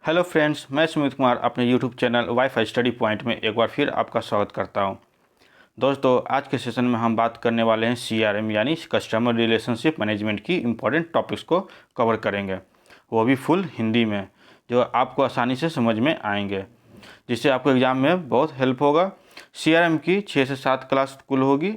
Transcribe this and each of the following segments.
Hello friends, मैं सुमित कुमार अपने YouTube channel wifi study point में एक बार फिर आपका स्वागत करता हूं। दोस्तों, आज के सेशन में हम बात करने वाले हैं सीआरएम यानी कस्टमर रिलेशनशिप मैनेजमेंट की इम्पोर्टेंट टॉपिक्स को कवर करेंगे, वो भी फुल हिंदी में, जो आपको आसानी से समझ में आएंगे, जिससे आपको एग्ज़ाम में बहुत हेल्प होगा। सीआरएम की 6 से 7 क्लास कुल होगी,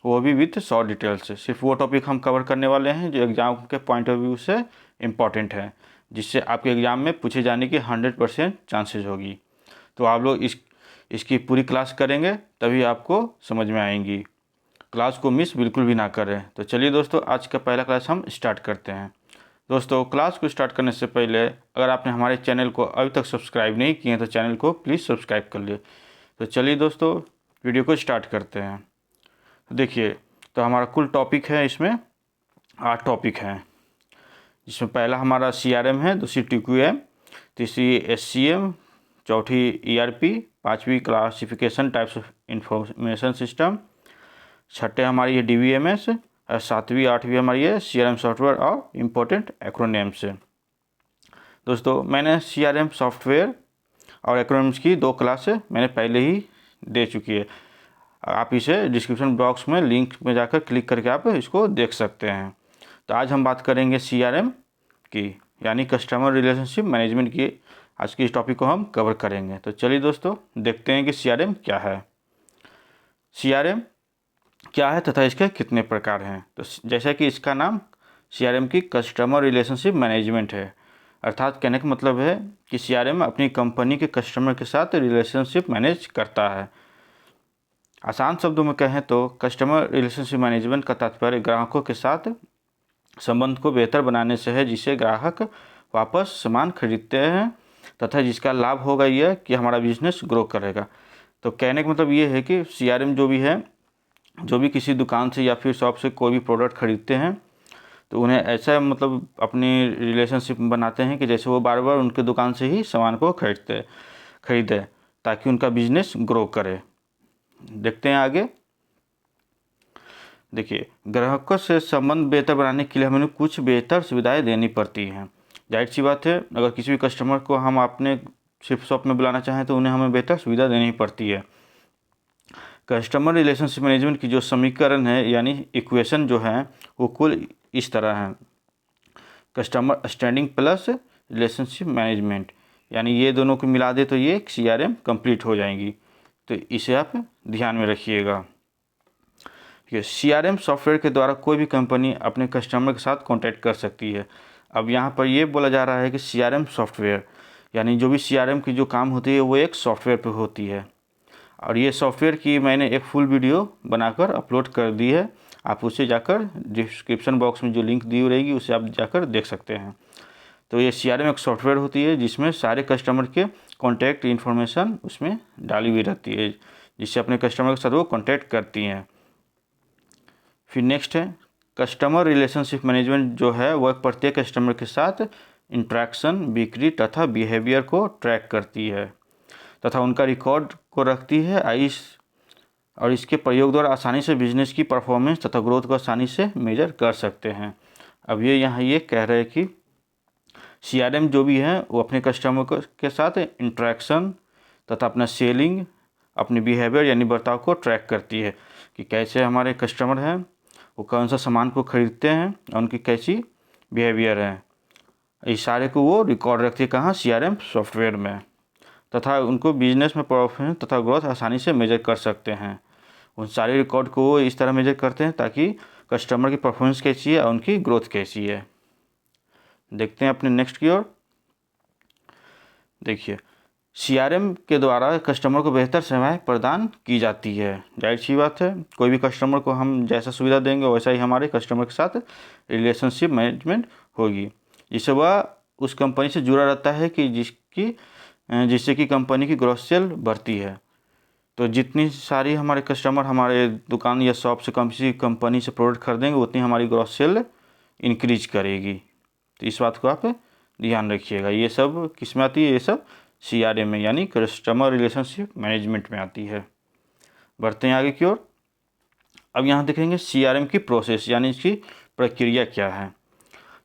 वो भी विथ शॉर्ट डिटेल्स से। सिर्फ वो टॉपिक हम कवर करने वाले हैं जो एग्ज़ाम के पॉइंट ऑफ व्यू से इम्पॉर्टेंट है, जिससे आपके एग्ज़ाम में पूछे जाने की 100% चांसेस होगी। तो आप लोग इसकी पूरी क्लास करेंगे तभी आपको समझ में आएंगी। क्लास को मिस बिल्कुल भी ना करें। तो चलिए दोस्तों, आज का पहला क्लास हम स्टार्ट करते हैं। दोस्तों, क्लास को स्टार्ट करने से पहले अगर आपने हमारे चैनल को अभी तक सब्सक्राइब नहीं किए हैं तो चैनल को प्लीज़ सब्सक्राइब कर लिए। तो चलिए दोस्तों, वीडियो को स्टार्ट करते हैं। तो देखिए, तो हमारा कुल टॉपिक है, इसमें 8 टॉपिक हैं, जिसमें पहला हमारा सीआरएम है, दूसरी टीक्यूएम, तीसरी एससीएम, चौथी ईआरपी, पांचवी classification types of information system, छठे हमारी ये डीवीएमएस, और सातवीं आठवीं हमारी ये सीआरएम सॉफ्टवेयर और इम्पोर्टेंट एक्रोनिम्स है। दोस्तों, मैंने सीआरएम सॉफ्टवेयर और एक्रोनिम्स की 2 क्लास मैंने पहले ही दे चुकी है। आप इसे डिस्क्रिप्शन बॉक्स में लिंक में जाकर क्लिक करके आप इसको देख सकते हैं। तो आज हम बात करेंगे सीआरएम की, यानी कस्टमर रिलेशनशिप मैनेजमेंट की। आज की इस टॉपिक को हम कवर करेंगे। तो चलिए दोस्तों, देखते हैं कि सीआरएम क्या है। सीआरएम क्या है तथा इसके कितने प्रकार हैं। तो जैसा कि इसका नाम सीआरएम की कस्टमर रिलेशनशिप मैनेजमेंट है, अर्थात कहने का मतलब है कि सीआरएम अपनी कंपनी के कस्टमर के साथ रिलेशनशिप मैनेज करता है। आसान शब्दों में कहें तो कस्टमर रिलेशनशिप मैनेजमेंट का तात्पर्य ग्राहकों के साथ संबंध को बेहतर बनाने से है, जिससे ग्राहक वापस सामान खरीदते हैं तथा जिसका लाभ होगा यह कि हमारा बिजनेस ग्रो करेगा। तो कहने का मतलब ये है कि सीआरएम जो भी है, जो भी किसी दुकान से या फिर शॉप से कोई भी प्रोडक्ट खरीदते हैं तो उन्हें ऐसा मतलब अपनी रिलेशनशिप बनाते हैं कि जैसे वो बार बार उनके दुकान से ही सामान को खरीदे ताकि उनका बिजनेस ग्रो करे। देखते हैं आगे। देखिए, ग्राहकों से संबंध बेहतर बनाने के लिए हमें कुछ बेहतर सुविधाएं देनी पड़ती हैं। जाहिर सी बात है, अगर किसी भी कस्टमर को हम अपने सिर्फ शॉप में बुलाना चाहें तो उन्हें हमें बेहतर सुविधा देनी पड़ती है। कस्टमर रिलेशनशिप मैनेजमेंट की जो समीकरण है यानी इक्वेशन जो है वो कुल इस तरह है: customer understanding plus relationship management, यानी ये दोनों को मिला दे तो ये सीआरएम कंप्लीट हो जाएंगी। तो इसे आप ध्यान में रखिएगा। सीआरएम सॉफ्टवेयर के द्वारा कोई भी कंपनी अपने कस्टमर के साथ कांटेक्ट कर सकती है। अब यहाँ पर ये बोला जा रहा है कि सीआरएम सॉफ्टवेयर, यानी जो भी सीआरएम की जो काम होती है वो एक सॉफ्टवेयर पे होती है। और ये सॉफ्टवेयर की मैंने एक फुल वीडियो बनाकर अपलोड कर दी है, आप उसे जाकर डिस्क्रिप्शन बॉक्स में जो लिंक दी रहेगी उसे आप जाकर देख सकते हैं। तो ये सीआरएम एक सॉफ्टवेयर होती है जिसमें सारे कस्टमर के कॉन्टैक्ट इन्फॉर्मेशन उसमें डाली हुई रहती है, जिससे अपने कस्टमर के साथ वो कॉन्टैक्ट करती हैं। फिर नेक्स्ट है कस्टमर रिलेशनशिप मैनेजमेंट, जो है वह प्रत्येक कस्टमर के साथ इंट्रैक्शन, बिक्री तथा बिहेवियर को ट्रैक करती है तथा उनका रिकॉर्ड को रखती है। और इसके प्रयोग द्वारा आसानी से बिजनेस की परफॉर्मेंस तथा ग्रोथ को आसानी से मेजर कर सकते हैं। अब ये यहाँ ये कह रहे हैं कि सीआरएम जो भी है वो अपने कस्टमर के साथ इंट्रैक्शन तथा अपना सेलिंग, अपनी बिहेवियर यानी बर्ताव को ट्रैक करती है कि कैसे हमारे कस्टमर हैं, वो कौन सा सामान को खरीदते हैं और उनकी कैसी बिहेवियर है। इस सारे को वो रिकॉर्ड रखती है कहाँ, सीआरएम सॉफ्टवेयर में, तथा उनको बिजनेस में परफॉर्मेंस तथा ग्रोथ आसानी से मेजर कर सकते हैं। उन सारे रिकॉर्ड को वो इस तरह मेजर करते हैं ताकि कस्टमर की परफॉर्मेंस कैसी है और उनकी ग्रोथ कैसी है। देखते हैं अपने नेक्स्ट की ओर। देखिए, सीआरएम के द्वारा कस्टमर को बेहतर सेवाएं प्रदान की जाती है। जाहिर सी बात है, कोई भी कस्टमर को हम जैसा सुविधा देंगे वैसा ही हमारे कस्टमर के साथ रिलेशनशिप मैनेजमेंट होगी, जिससे वह उस कंपनी से जुड़ा रहता है कि जिससे कि कंपनी की ग्रोथ सेल बढ़ती है। तो जितनी सारी हमारे कस्टमर हमारे दुकान या शॉप से किसी कंपनी से प्रोडक्ट खरीदेंगे उतनी हमारी ग्रोथ सेल इंक्रीज करेगी। तो इस बात को आप ध्यान रखिएगा। ये सब किस में आती है, ये सब सीआरएम में यानी कस्टमर रिलेशनशिप मैनेजमेंट में आती है। बढ़ते हैं आगे की ओर। अब यहाँ देखेंगे सीआरएम की प्रोसेस यानी इसकी प्रक्रिया क्या है।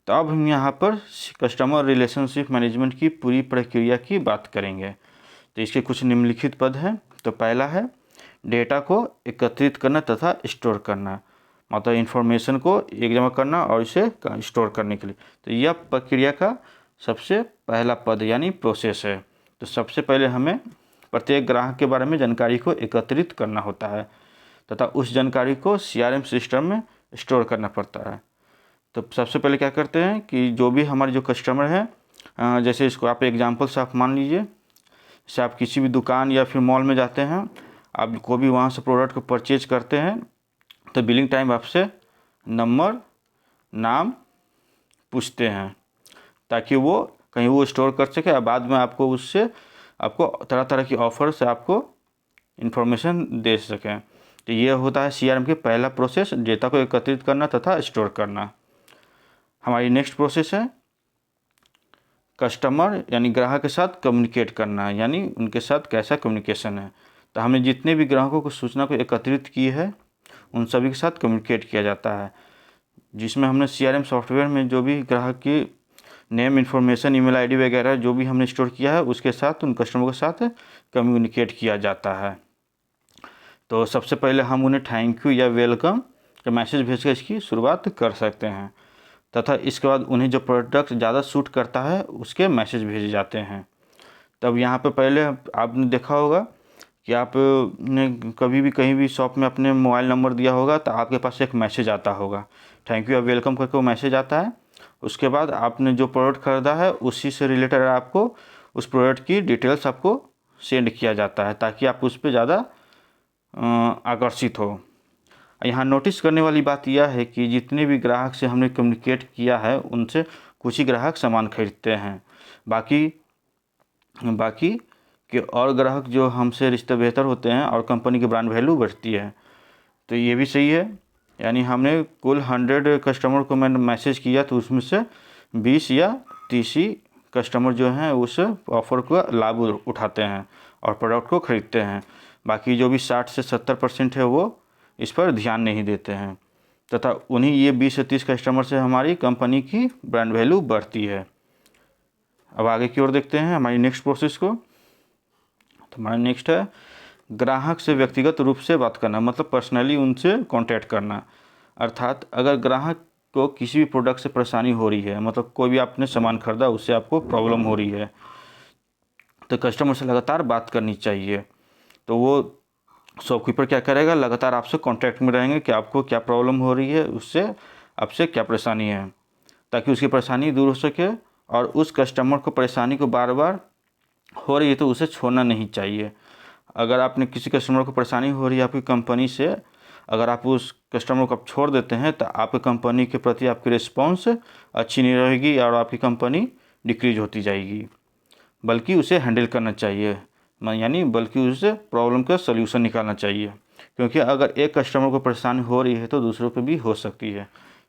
तो अब हम यहाँ पर कस्टमर रिलेशनशिप मैनेजमेंट की पूरी प्रक्रिया की बात करेंगे। तो इसके कुछ निम्नलिखित पद हैं। तो पहला है डेटा को एकत्रित करना तथा स्टोर करना, मतलब इन्फॉर्मेशन को एक जमा करना और इसे स्टोर करने के लिए। तो यह प्रक्रिया का सबसे पहला पद यानी प्रोसेस है। तो सबसे पहले हमें प्रत्येक ग्राहक के बारे में जानकारी को एकत्रित करना होता है तथा उस जानकारी को CRM सिस्टम में स्टोर करना पड़ता है। तो सबसे पहले क्या करते हैं कि जो भी हमारे जो कस्टमर हैं, जैसे इसको आप एग्जांपल से आप मान लीजिए, जैसे आप किसी भी दुकान या फिर मॉल में जाते हैं, आप कोई भी वहाँ से प्रोडक्ट को परचेज करते हैं, तो बिलिंग टाइम आपसे नंबर, नाम पूछते हैं ताकि वो कहीं वो स्टोर कर सके और बाद में आपको उससे आपको तरह तरह की ऑफ़र से आपको इन्फॉर्मेशन दे सकें। तो ये होता है CRM के पहला प्रोसेस, डेटा को एकत्रित करना तथा स्टोर करना। हमारी नेक्स्ट प्रोसेस है कस्टमर यानी ग्राहक के साथ कम्युनिकेट करना, यानी उनके साथ कैसा कम्युनिकेशन है। तो हमने जितने भी ग्राहकों को सूचना को एकत्रित की है उन सभी के साथ कम्युनिकेट किया जाता है, जिसमें हमने CRM सॉफ्टवेयर में जो भी ग्राहक की नेम, इन्फॉर्मेशन, ईमेल आईडी वगैरह जो भी हमने स्टोर किया है उसके साथ उन कस्टमर के साथ कम्युनिकेट किया जाता है। तो सबसे पहले हम उन्हें थैंक यू या वेलकम का मैसेज भेजकर इसकी शुरुआत कर सकते हैं तथा इसके बाद उन्हें जो प्रोडक्ट ज़्यादा सूट करता है उसके मैसेज भेजे जाते हैं। तब यहाँ पे पहले आपने देखा होगा कि आपने कभी भी कहीं भी शॉप में अपने मोबाइल नंबर दिया होगा तो आपके पास एक मैसेज आता होगा, थैंक यू या वेलकम करके वो मैसेज आता है। उसके बाद आपने जो प्रोडक्ट ख़रीदा है उसी से रिलेटेड आपको उस प्रोडक्ट की डिटेल्स आपको सेंड किया जाता है ताकि आप उस पर ज़्यादा आकर्षित हो। यहाँ नोटिस करने वाली बात यह है कि जितने भी ग्राहक से हमने कम्युनिकेट किया है उनसे कुछ ही ग्राहक सामान खरीदते हैं, बाकी के और ग्राहक जो हमसे रिश्ते बेहतर होते हैं और कंपनी की ब्रांड वैल्यू बढ़ती है। तो ये भी सही है, यानी हमने कुल 100 कस्टमर को मैंने मैसेज किया तो उसमें से 20 या 30 ही कस्टमर जो हैं उस ऑफ़र का लाभ उठाते हैं और प्रोडक्ट को ख़रीदते हैं। बाकी जो भी 60 से 70% है वो इस पर ध्यान नहीं देते हैं तथा उन्हीं ये 20 से 30 कस्टमर से हमारी कंपनी की ब्रांड वैल्यू बढ़ती है। अब आगे की ओर देखते हैं हमारी नेक्स्ट प्रोसेस को। तो हमारा नेक्स्ट है ग्राहक से व्यक्तिगत रूप से बात करना, मतलब पर्सनली उनसे कांटेक्ट करना। अर्थात अगर ग्राहक को किसी भी प्रोडक्ट से परेशानी हो रही है, मतलब कोई भी आपने सामान खरीदा उससे आपको प्रॉब्लम हो रही है, तो कस्टमर से लगातार बात करनी चाहिए। तो वो शॉपकीपर क्या करेगा, लगातार आपसे कांटेक्ट में रहेंगे कि आपको क्या प्रॉब्लम हो रही है, उससे आपसे क्या परेशानी है, ताकि उसकी परेशानी दूर हो सके। और उस कस्टमर को परेशानी को बार बार हो रही है तो उसे छोड़ना नहीं चाहिए। अगर आपने किसी कस्टमर को परेशानी हो रही है आपकी कंपनी से, अगर आप उस कस्टमर को आप छोड़ देते हैं तो आपकी कंपनी के प्रति आपकी रिस्पॉन्स अच्छी नहीं रहेगी और आपकी कंपनी डिक्रीज होती जाएगी। बल्कि उसे हैंडल करना चाहिए, यानी बल्कि उसे प्रॉब्लम का सल्यूशन निकालना चाहिए, क्योंकि अगर एक कस्टमर को परेशानी हो रही है तो दूसरों को भी हो सकती है।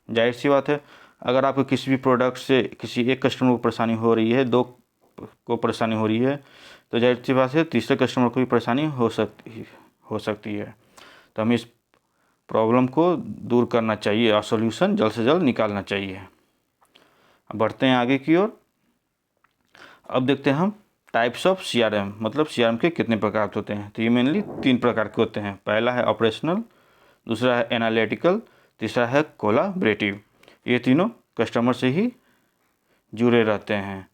जाहिर सी बात है, अगर आपको किसी भी प्रोडक्ट से किसी एक कस्टमर को परेशानी हो रही है, 2 को परेशानी हो रही है, तो जाहिर सी बात है तीसरे कस्टमर को भी परेशानी हो सकती है। तो हमें इस प्रॉब्लम को दूर करना चाहिए और सॉल्यूशन जल्द से जल्द निकालना चाहिए। अब बढ़ते हैं आगे की ओर। अब देखते हैं हम टाइप्स ऑफ CRM, मतलब CRM के कितने प्रकार होते हैं। तो ये मेनली 3 प्रकार के होते हैं। पहला है ऑपरेशनल, दूसरा है एनालिटिकल, तीसरा है कोलाबरेटिव। ये तीनों कस्टमर से ही जुड़े रहते हैं।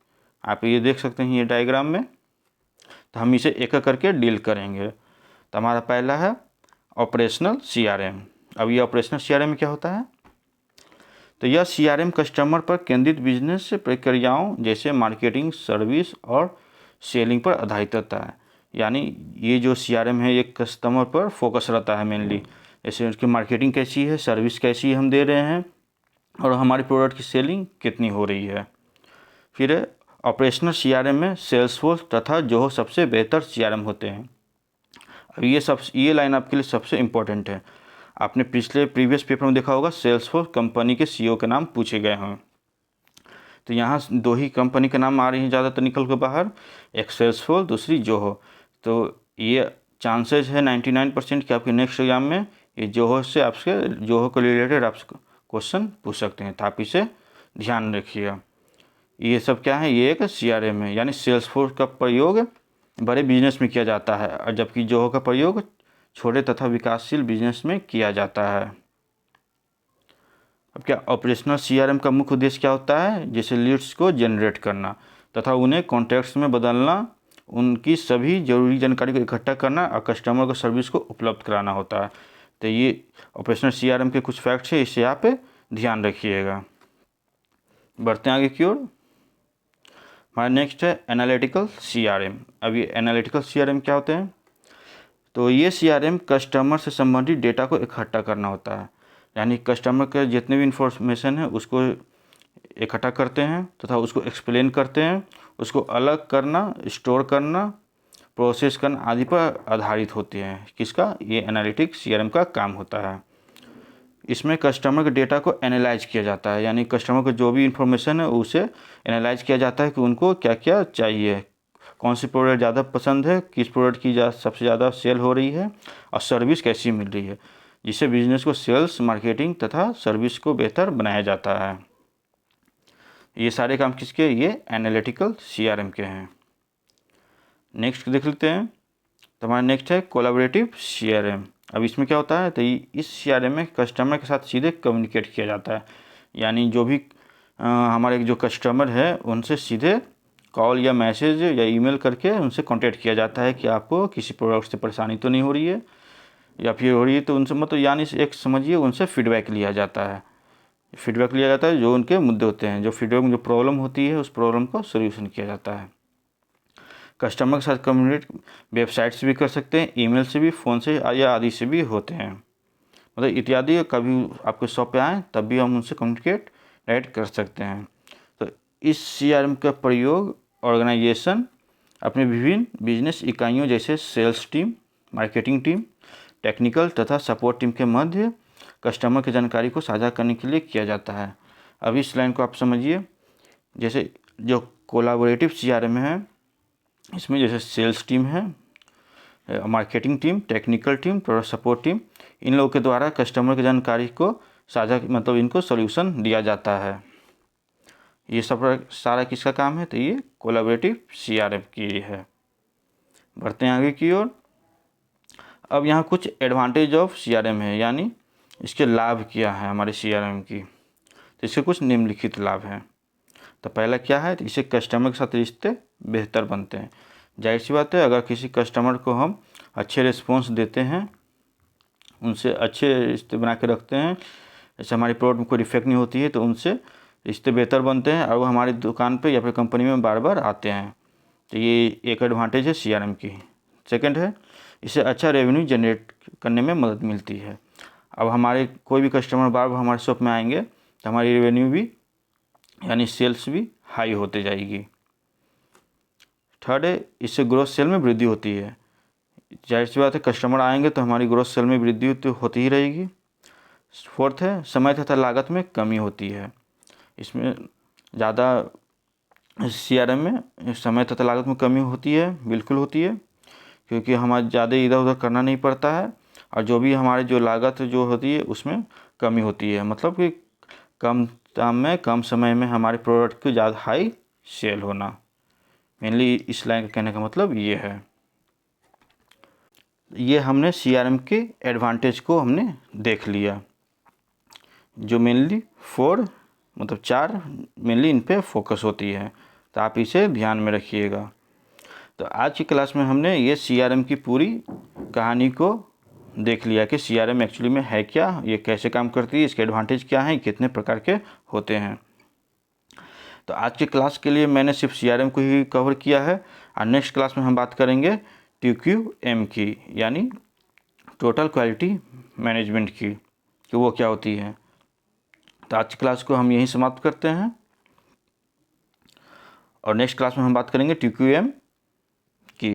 आप ये देख सकते हैं ये डायग्राम में। तो हम इसे एक एक करके डील करेंगे। तो हमारा पहला है ऑपरेशनल CRM। अब ये ऑपरेशनल CRM में क्या होता है, तो यह CRM कस्टमर पर केंद्रित बिजनेस प्रक्रियाओं जैसे मार्केटिंग, सर्विस और सेलिंग पर आधारित रहता है। यानी ये जो CRM है ये कस्टमर पर फोकस रहता है मेनली, जैसे उसकी मार्केटिंग कैसी है, सर्विस कैसी हम दे रहे हैं और हमारी प्रोडक्ट की सेलिंग कितनी हो रही है। फिर ऑपरेशनल CRM में सेल्सफोर्स तथा जोहो सबसे बेहतर CRM होते हैं। अब ये लाइन आपके लिए सबसे इम्पोर्टेंट है। आपने प्रीवियस पेपर में देखा होगा सेल्सफोर्स कंपनी के CEO के नाम पूछे गए हैं। तो यहाँ 2 ही कंपनी के नाम आ रही हैं ज़्यादातर निकल कर बाहर, एक सेल्सफोर्स, दूसरी जोहो। तो ये चांसेस है 99% कि आपके नेक्स्ट एग्जाम में ये जोहो से आपसे जोहो को रिलेटेड आप क्वेश्चन पूछ सकते हैं। तो आप इसे ध्यान रखिएगा। ये सब क्या है, ये एक CRM है, यानी सेल्सफोर्स का प्रयोग बड़े बिजनेस में किया जाता है, और जबकि जोहो का प्रयोग छोटे तथा विकासशील बिजनेस में किया जाता है। अब क्या ऑपरेशनल CRM का मुख्य उद्देश्य क्या होता है, जैसे लीड्स को जनरेट करना तथा उन्हें कॉन्टैक्ट्स में बदलना, उनकी सभी जरूरी जानकारी को इकट्ठा करना और कस्टमर को सर्विस को उपलब्ध कराना होता है। तो ये ऑपरेशनल CRM के कुछ फैक्ट्स है, इसे आप ध्यान रखिएगा। बढ़ते हैं आगे की ओर। हमारा नेक्स्ट है एनालिटिकल CRM। अब ये एनालिटिकल CRM क्या होते हैं, तो ये CRM कस्टमर से संबंधित डेटा को इकट्ठा करना होता है, यानी कस्टमर के जितने भी इंफॉर्मेशन है उसको इकट्ठा करते हैं तथा उसको एक्सप्लेन करते हैं, उसको अलग करना, स्टोर करना, प्रोसेस करना आदि पर आधारित होती है। किसका, ये एनालिटिक CRM का काम होता है। इसमें कस्टमर के डेटा को एनालाइज किया जाता है, यानी कस्टमर को जो भी इंफॉर्मेशन है उसे एनालाइज किया जाता है कि उनको क्या क्या चाहिए, कौन सी प्रोडक्ट ज़्यादा पसंद है, किस प्रोडक्ट की सबसे ज़्यादा सेल हो रही है और सर्विस कैसी मिल रही है, जिससे बिजनेस को सेल्स, मार्केटिंग तथा सर्विस को बेहतर बनाया जाता है। ये सारे काम किसके, ये एनालिटिकल CRM के हैं। नेक्स्ट देख लेते हैं। तो हमारा नेक्स्ट है कोलैबोरेटिव CRM। अब इसमें क्या होता है, तो इस CRM में कस्टमर के साथ सीधे कम्युनिकेट किया जाता है, यानी जो भी हमारे जो कस्टमर है उनसे सीधे कॉल या मैसेज या ईमेल करके उनसे कांटेक्ट किया जाता है कि आपको किसी प्रोडक्ट से परेशानी तो नहीं हो रही है, या फिर हो रही है तो उनसे मतलब यानी एक समझिए उनसे फीडबैक लिया जाता है। फीडबैक लिया जाता है, जो उनके मुद्दे होते हैं, जो फीडबैक में जो प्रॉब्लम होती है उस प्रॉब्लम को सोल्यूशन किया जाता है। कस्टमर के साथ कम्युनिकेट वेबसाइट से भी कर सकते हैं, ईमेल से भी, फ़ोन से या आदि से भी होते हैं, मतलब इत्यादि। कभी आपके शॉप पे आएँ तब भी हम उनसे कम्युनिकेट डायरेक्ट कर सकते हैं। तो इस CRM का प्रयोग ऑर्गेनाइजेशन अपने विभिन्न बिजनेस इकाइयों जैसे sales team, marketing team, technical तथा सपोर्ट टीम के मध्य कस्टमर की जानकारी को साझा करने के लिए किया जाता है। अब इस लाइन को आप समझिए, जैसे जो कोलैबोरेटिव CRM है इसमें जैसे सेल्स टीम है, marketing team, technical team, product support team, इन लोगों के द्वारा कस्टमर की जानकारी को साझा मतलब इनको सॉल्यूशन दिया जाता है। ये सब सारा किसका काम है, तो ये कोलैबोरेटिव CRM की है। बढ़ते हैं आगे की ओर। अब यहाँ कुछ एडवांटेज ऑफ CRM है, यानी इसके लाभ क्या है हमारे CRM की, तो इसके कुछ निम्नलिखित लाभ हैं। तो पहला क्या है, तो इससे कस्टमर के साथ रिश्ते बेहतर बनते हैं। जाहिर सी बात है, अगर किसी कस्टमर को हम अच्छे रिस्पॉन्स देते हैं, उनसे अच्छे रिश्ते बना के रखते हैं, जैसे हमारी प्रोडक्ट में कोई डिफेक्ट नहीं होती है, तो उनसे रिश्ते बेहतर बनते हैं और वो हमारी दुकान पे या फिर कंपनी में बार बार आते हैं। तो ये एक एडवांटेज है CRM की। सेकंड है, इससे अच्छा रेवेन्यू जनरेट करने में मदद मिलती है। अब हमारे कोई भी कस्टमर बार बार हमारे शॉप में आएंगे तो हमारी रेवेन्यू भी यानी सेल्स भी हाई होते जाएगी। थर्ड है, इससे ग्रोथ सेल में वृद्धि होती है। जाहिर सी बात है, कस्टमर आएंगे तो हमारी ग्रोथ सेल में वृद्धि तो होती ही रहेगी। फोर्थ है, समय तथा लागत में कमी होती है। इसमें ज़्यादा CRM में समय तथा लागत में कमी होती है, बिल्कुल होती है, क्योंकि हमारे ज़्यादा इधर उधर करना नहीं पड़ता है, और जो भी हमारे जो लागत जो होती है उसमें कमी होती है, मतलब कि कम दाम में कम समय में हमारे प्रोडक्ट की ज़्यादा हाई सेल होना। मेनली इस लाइन का कहने का मतलब ये है। ये हमने CRM के एडवांटेज को हमने देख लिया, जो मेनली 4 मतलब 4 मेनली इन पे फोकस होती है, तो आप इसे ध्यान में रखिएगा। तो आज की क्लास में हमने ये CRM की पूरी कहानी को देख लिया कि CRM एक्चुअली में है क्या, ये कैसे काम करती है, इसके एडवांटेज क्या हैं, कितने प्रकार के होते हैं। तो आज की क्लास के लिए मैंने सिर्फ CRM को ही कवर किया है, और नेक्स्ट क्लास में हम बात करेंगे TQM की, यानी टोटल क्वालिटी मैनेजमेंट की, कि वो क्या होती है। तो आज की क्लास को हम यहीं समाप्त करते हैं, और नेक्स्ट क्लास में हम बात करेंगे TQM की।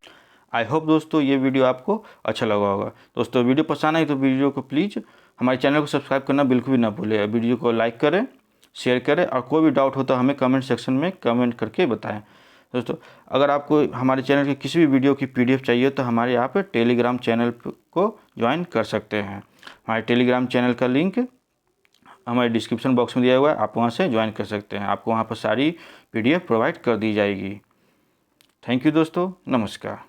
आई होप दोस्तों ये वीडियो आपको अच्छा लगा होगा। दोस्तों वीडियो पसंद आई तो वीडियो को प्लीज़ हमारे चैनल को सब्सक्राइब करना बिल्कुल भी ना भूलें। वीडियो को लाइक करें, शेयर करें, और कोई भी डाउट हो तो हमें कमेंट सेक्शन में कमेंट करके बताएं। दोस्तों अगर आपको हमारे चैनल के किसी भी वीडियो की PDF चाहिए तो हमारे यहाँ पर टेलीग्राम चैनल को ज्वाइन कर सकते हैं। हमारे टेलीग्राम चैनल का लिंक हमारे डिस्क्रिप्शन बॉक्स में दिया हुआ है, आप वहाँ से ज्वाइन कर सकते हैं। आपको वहाँ पर सारी PDF प्रोवाइड कर दी जाएगी। थैंक यू दोस्तों, नमस्कार।